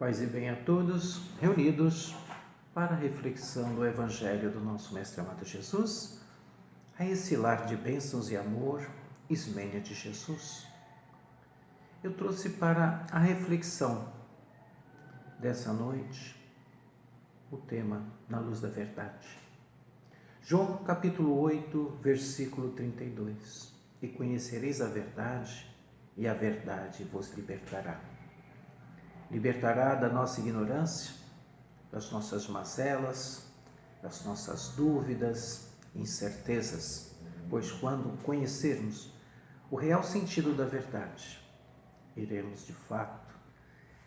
Paz e bem a todos, reunidos para a reflexão do Evangelho do nosso Mestre amado Jesus, a esse lar de bênçãos e amor, Ismênia de Jesus. Eu trouxe para a reflexão dessa noite o tema Na Luz da Verdade. João capítulo 8, versículo 32. E conhecereis a verdade, e a verdade vos libertará. Libertará da nossa ignorância, das nossas mazelas, das nossas dúvidas, incertezas, pois quando conhecermos o real sentido da verdade, iremos de fato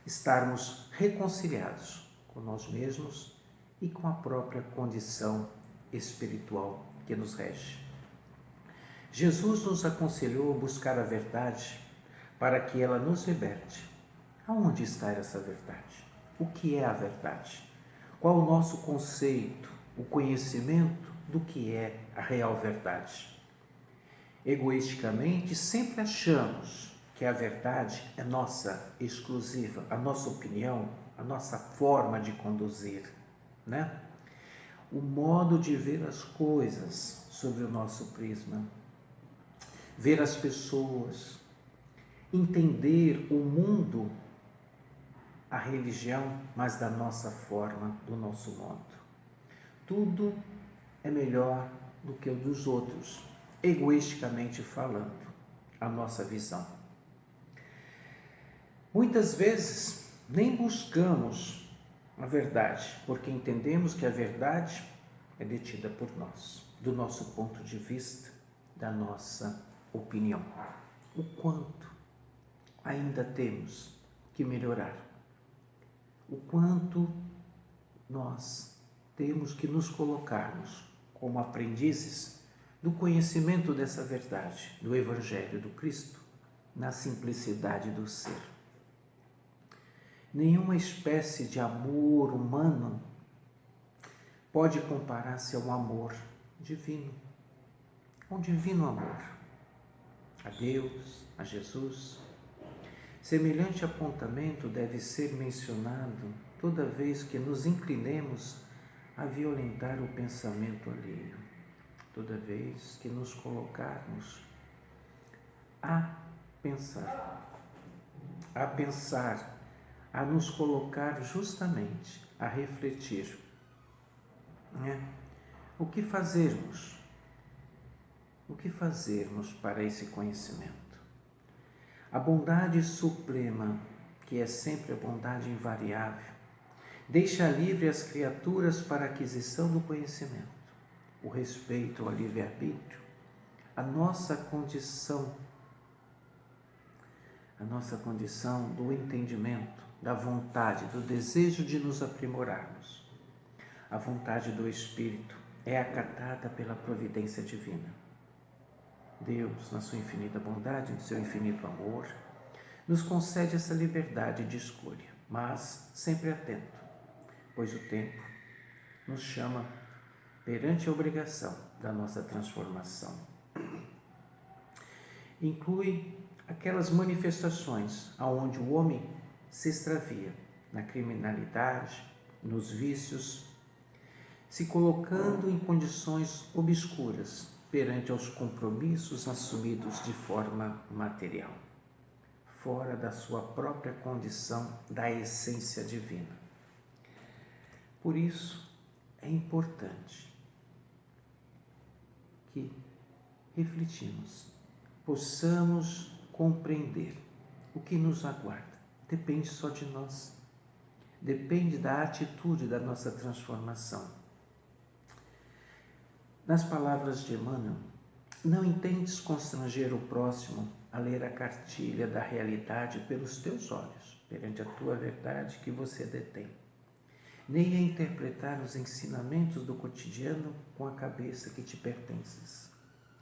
estarmos reconciliados com nós mesmos e com a própria condição espiritual que nos rege. Jesus nos aconselhou a buscar a verdade para que ela nos liberte. Aonde está essa verdade? O que é a verdade? Qual o nosso conceito, o conhecimento do que é a real verdade? Egoisticamente, sempre achamos que a verdade é nossa, exclusiva, a nossa opinião, a nossa forma de conduzir, né? O modo de ver as coisas sobre o nosso prisma, ver as pessoas, entender o mundo, a religião, mas da nossa forma, do nosso modo. Tudo é melhor do que o dos outros, egoisticamente falando, a nossa visão. Muitas vezes nem buscamos a verdade, porque entendemos que a verdade é detida por nós, do nosso ponto de vista, da nossa opinião. O quanto ainda temos que melhorar. O quanto nós temos que nos colocarmos como aprendizes do conhecimento dessa verdade, do Evangelho do Cristo, na simplicidade do ser. Nenhuma espécie de amor humano pode comparar-se ao amor divino, ao divino amor, a Deus, a Jesus. Semelhante apontamento deve ser mencionado toda vez que nos inclinemos a violentar o pensamento alheio, toda vez que nos colocarmos a pensar, a nos colocar justamente a refletir, né? O que fazermos para esse conhecimento? A bondade suprema, que é sempre a bondade invariável, deixa livre as criaturas para a aquisição do conhecimento, o respeito ao livre-arbítrio, a nossa condição do entendimento, da vontade, do desejo de nos aprimorarmos. A vontade do Espírito é acatada pela providência divina. Deus, na sua infinita bondade, no seu infinito amor, nos concede essa liberdade de escolha, mas sempre atento, pois o tempo nos chama perante a obrigação da nossa transformação. Inclui aquelas manifestações aonde o homem se extravia na criminalidade, nos vícios, se colocando em condições obscuras perante aos compromissos assumidos de forma material, fora da sua própria condição da essência divina. Por isso, é importante que refletimos, possamos compreender o que nos aguarda. Depende só de nós, depende da atitude da nossa transformação. Nas palavras de Emmanuel, não intentes constranger o próximo a ler a cartilha da realidade pelos teus olhos, perante a tua verdade que você detém, nem a interpretar os ensinamentos do cotidiano com a cabeça que te pertences.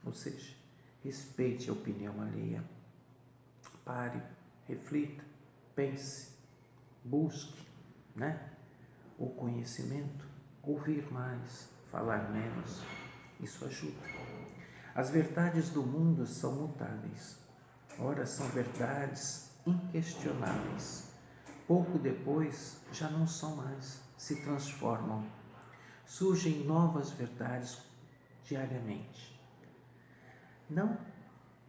Ou seja, respeite a opinião alheia. Pare, reflita, pense, busque, o conhecimento, ouvir mais, falar menos. Isso ajuda. As verdades do mundo são mutáveis. Ora, são verdades inquestionáveis. pouco depois já não são mais, se transformam. Surgem novas verdades diariamente. Não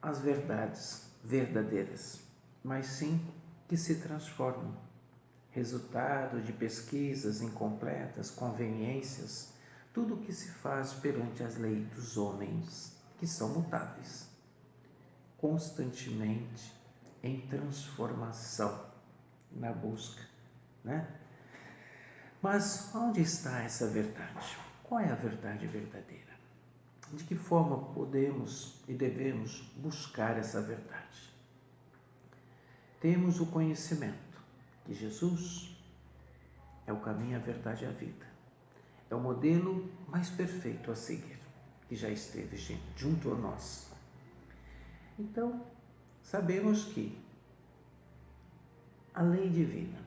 as verdades verdadeiras, mas sim que se transformam. Resultado de pesquisas incompletas, conveniências, tudo o que se faz perante as leis dos homens, que são mutáveis, constantemente em transformação, na busca, né? Mas onde está essa verdade? Qual é a verdade verdadeira? De que forma podemos e devemos buscar essa verdade? Temos o conhecimento que Jesus é o caminho, a verdade e a vida. É o modelo mais perfeito a seguir, que já esteve junto a nós. Então, sabemos que a lei divina,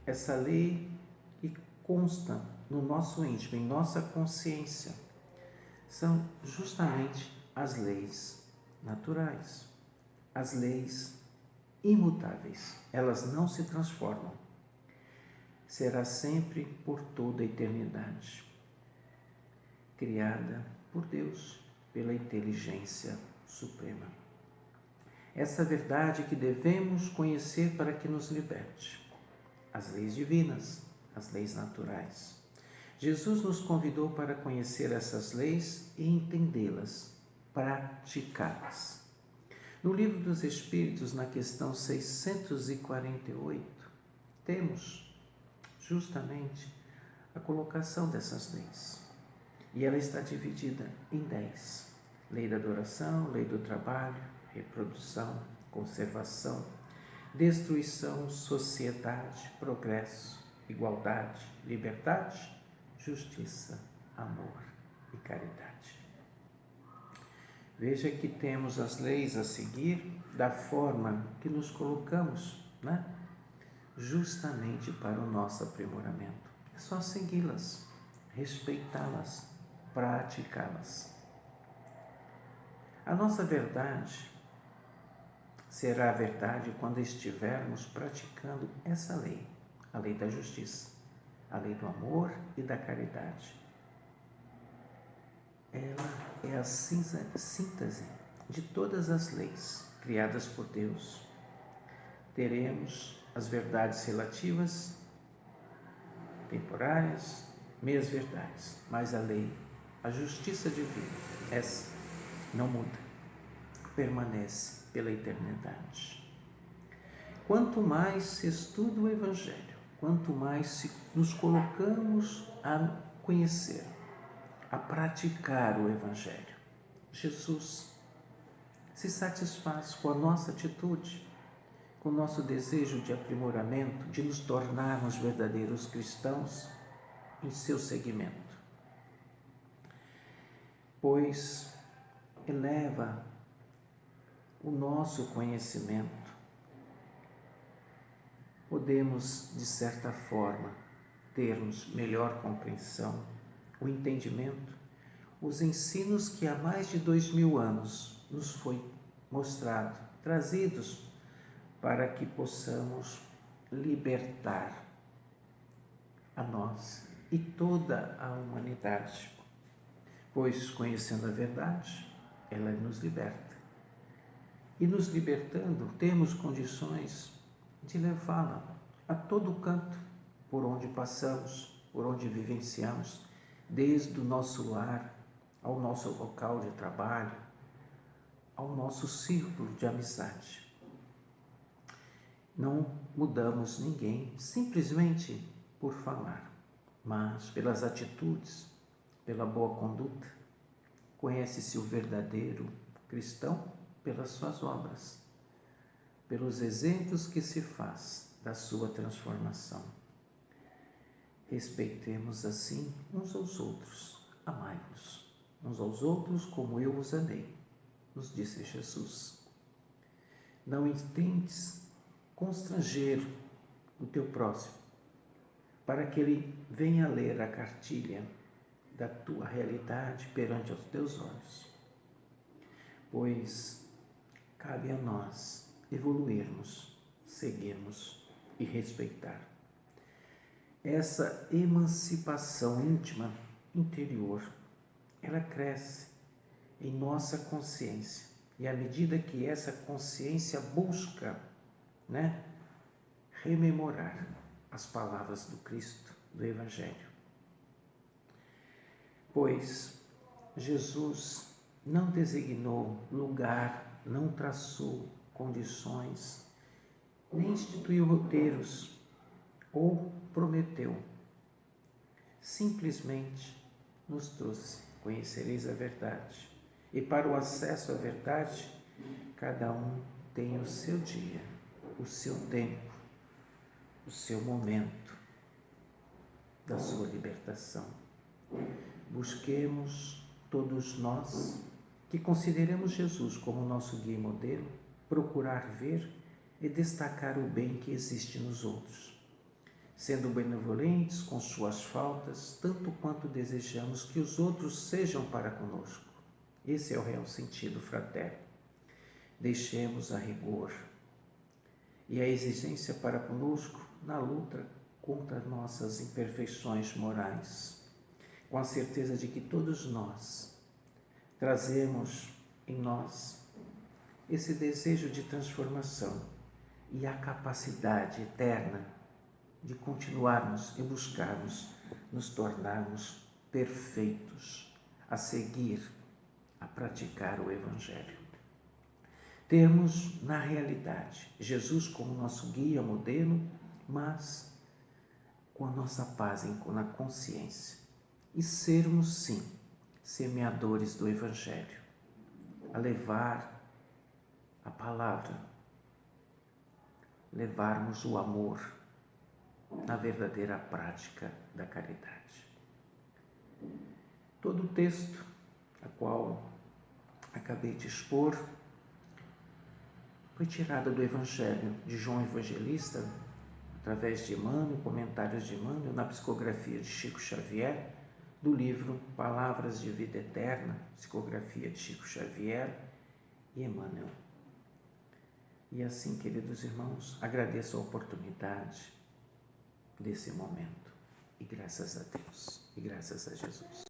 essa lei que consta no nosso íntimo, em nossa consciência, são justamente as leis naturais, as leis imutáveis. Elas não se transformam. Será sempre por toda a eternidade, criada por Deus, pela inteligência suprema. Essa verdade que devemos conhecer para que nos liberte. As leis divinas, as leis naturais. Jesus nos convidou para conhecer essas leis e entendê-las, praticá-las. No Livro dos Espíritos, na questão 648, temos justamente a colocação dessas leis. E ela está dividida em 10. Lei da adoração, lei do trabalho, reprodução, conservação, destruição, sociedade, progresso, igualdade, liberdade, justiça, amor e caridade. Veja que temos as leis a seguir da forma que nos colocamos, né? Justamente para o nosso aprimoramento. É só segui-las, respeitá-las, praticá-las. A nossa verdade será a verdade quando estivermos praticando essa lei, a lei da justiça, a lei do amor e da caridade. Ela é a síntese de todas as leis criadas por Deus. Teremos as verdades relativas, temporárias, meias verdades, mas a lei, a justiça divina, essa não muda, permanece pela eternidade. Quanto mais se estuda o Evangelho, quanto mais nos colocamos a conhecer, a praticar o Evangelho, Jesus se satisfaz com a nossa atitude, com o nosso desejo de aprimoramento, de nos tornarmos verdadeiros cristãos em seu seguimento. Pois eleva o nosso conhecimento. Podemos, de certa forma, termos melhor compreensão, o entendimento, os ensinos que há mais de 2000 anos nos foi mostrado, trazidos para que possamos libertar a nós e toda a humanidade. Pois, conhecendo a verdade, ela nos liberta. E nos libertando, temos condições de levá-la a todo canto, por onde passamos, por onde vivenciamos, desde o nosso lar ao nosso local de trabalho, ao nosso círculo de amizade. Não mudamos ninguém simplesmente por falar, mas pelas atitudes, pela boa conduta. Conhece-se o verdadeiro cristão pelas suas obras, pelos exemplos que se faz da sua transformação. Respeitemos assim uns aos outros, amai-vos uns aos outros como eu os amei, nos disse Jesus. Não intentes constranger o teu próximo, para que ele venha ler a cartilha da tua realidade perante os teus olhos, pois cabe a nós evoluirmos, seguirmos e respeitar. Essa emancipação íntima, interior, ela cresce em nossa consciência. E à medida que essa consciência busca, rememorar as palavras do Cristo, do Evangelho. Pois Jesus não designou lugar, não traçou condições, nem instituiu roteiros ou prometeu. Simplesmente nos trouxe: conhecereis a verdade. E para o acesso à verdade, cada um tem o seu dia, o seu tempo, o seu momento da sua libertação. Busquemos todos nós que consideremos Jesus como nosso guia e modelo, procurar ver e destacar o bem que existe nos outros, sendo benevolentes com suas faltas, tanto quanto desejamos que os outros sejam para conosco. Esse é o real sentido fraterno. Deixemos a rigor e a exigência para conosco na luta contra nossas imperfeições morais, com a certeza de que todos nós trazemos em nós esse desejo de transformação e a capacidade eterna de continuarmos e buscarmos nos tornarmos perfeitos, a seguir, a praticar o Evangelho. Termos, na realidade, Jesus como nosso guia, modelo, mas com a nossa paz na consciência. E sermos, sim, semeadores do Evangelho, a levar a palavra, levarmos o amor na verdadeira prática da caridade. Todo o texto a qual acabei de expor foi tirado do Evangelho de João Evangelista, através de Emmanuel, comentários de Emmanuel, na psicografia de Chico Xavier, do livro Palavras de Vida Eterna, psicografia de Chico Xavier e Emmanuel. E assim, queridos irmãos, agradeço a oportunidade desse momento. E graças a Deus, e graças a Jesus.